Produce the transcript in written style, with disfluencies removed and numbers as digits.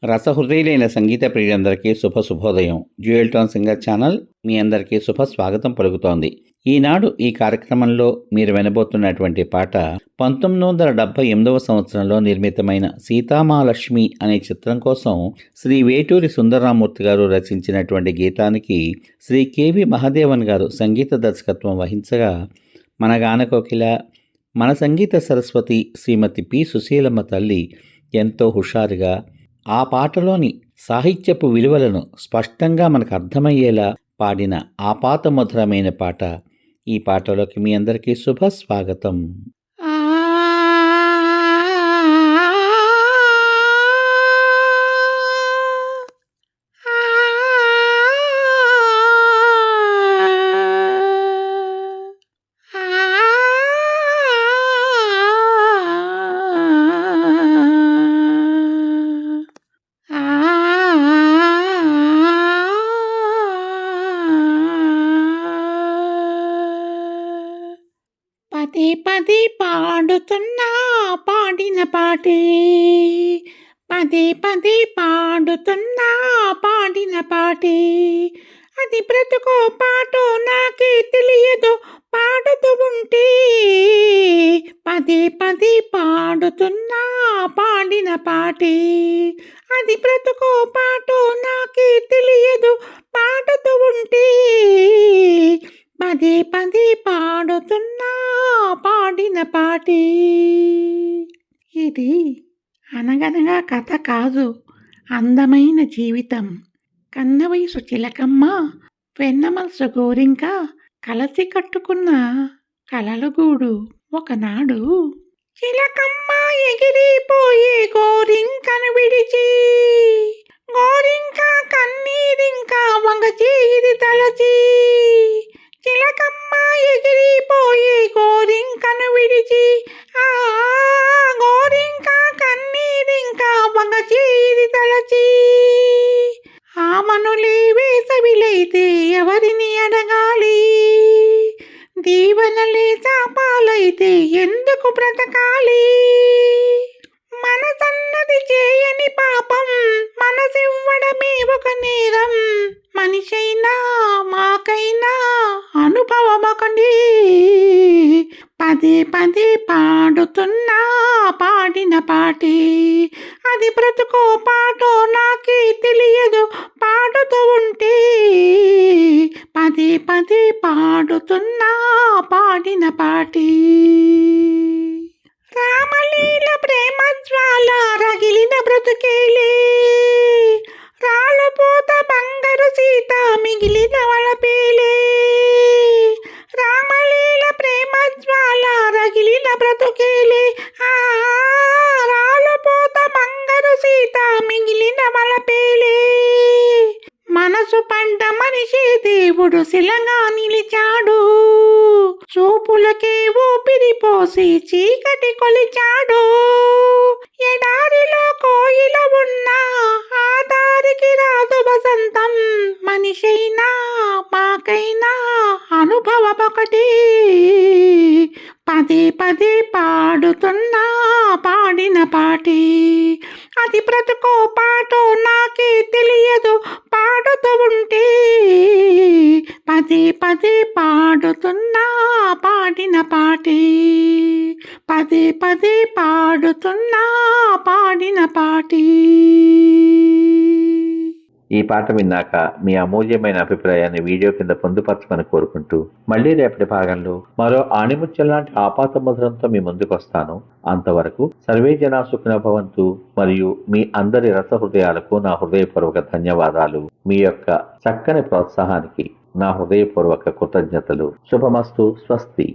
రసహృదయులైన సంగీత ప్రియులందరికీ శుభోదయం. Dual tone singer channel మీ అందరికీ స్వాగతం పలుకుతోంది. ఈనాడు ఈ కార్యక్రమంలో మీరు వినబోతున్నటువంటి పాట 1978వ సంవత్సరంలో నిర్మితమైన సీతామహాలక్ష్మి అనే చిత్రం కోసం శ్రీ వేటూరి సుందరరామూర్తి గారు రచించినటువంటి గీతానికి శ్రీ కెవి మహాదేవన్ గారు సంగీత దర్శకత్వం వహించగా, మన గానకోకిల, మన సంగీత సరస్వతి శ్రీమతి పి సుశీలమ్మ తల్లి ఎంతో హుషారుగా ఆ పాటలోని సాహిత్యపు విలువలను స్పష్టంగా మనకు అర్థమయ్యేలా పాడిన ఆపాత మధురమైన పాట. ఈ పాటలోకి మీ అందరికీ స్వాగతం. పదే పదే పాడుతున్నా పాడిన పాటే, పదే పదే పాడుతున్నా పాడిన పాటే, అది బ్రతుకో పాటో నాకే తెలియదు పాడుతూ ఉంటే. పదే పదే పాడుతున్నా పాడిన పాటే, అది బ్రతుకో పాటో నాకే తెలియదు పాడుతూ ఉంటే. పదే పదే పాడుతున్నా పాడిన పాటే. ఇది అనగనగా కథ కాదు, అందమైన జీవితం. కన్న వయసు చిలకమ్మ, వెన్నమలసు గోరింక కలసి కట్టుకున్న కలలగూడు. ఒకనాడు చిలకమ్మ ఎగిరిపోయే గోరింకను విడిచి, గోరింక కన్నీరింక వంగచి ఇది తలచి. చిలకమ్మ ఎగిరిపోయే గోరింకను విడిచి, ఆ గోరింక కన్నీరింక వంగచి ఇది తలచి. ఆమనులే వేసవిలైతే ఎవరిని అడగాలి, దీవెనలే శాపాలైతే ఎందుకు బ్రతకాలి. మనసన్నది చేయని పాపం, మనసివ్వడమే ఒక నేరం. మనిషైనా మాకైనా అనుభవం ఒకటి. పదే పదే పాడుతున్నా పాడిన పాటే, అది బ్రతుకో పాటో నాకే తెలియదు పాడుతూ ఉంటే. పదే పదే పాడుతున్నా పాడిన పాటే. రామలీల ప్రేమ జ్వాల రగిలిన బ్రతుకేలే, రాళ్ళపోత బంగారు సీత మిగిలిన వలపేలే. రామలీల ప్రేమ జ్వాల రగిలిన బ్రతుకేలే, ఆ రాళ్ళపోత బంగారు సీత మిగిలిన వలపేలే. మనసు పంట మనిషి దేవుడు శిలగా నిలిచాడు, చూపులకే ఊపిరి పోసి చీకటి కొలిచాడు. ఎడారిలో కోయిల ఉన్నా ఆ దారికి రాదు వసంతం. మనిషైనా మాకైనా అనుభవం ఒకటి. పదే పదే పాడుతున్నా పాడిన పాటే, అది బ్రతుకో పాటో నాకే తెలియదు పాడుతూ ఉంటే. పదే పదే పాడుతున్నా పాడిన పాటే, పదే పదే పాడుతున్నా పాడిన పాటే. ఈ పాట విన్నాక మీ అమూల్యమైన అభిప్రాయాన్ని వీడియో కింద పొందుపరచమని కోరుకుంటూ, మళ్ళీ రేపటి భాగంలో మరో ఆణిముత్యం లాంటి ఆపాత మధురంతో మీ ముందుకు వస్తాను. అంతవరకు సర్వే జనా సుఖినో భవంతు. మరియు మీ అందరి రసహృదయాలకు నా హృదయపూర్వక ధన్యవాదాలు. మీ యొక్క చక్కని ప్రోత్సాహానికి నా హృదయపూర్వక కృతజ్ఞతలు. శుభమస్తు. స్వస్తి.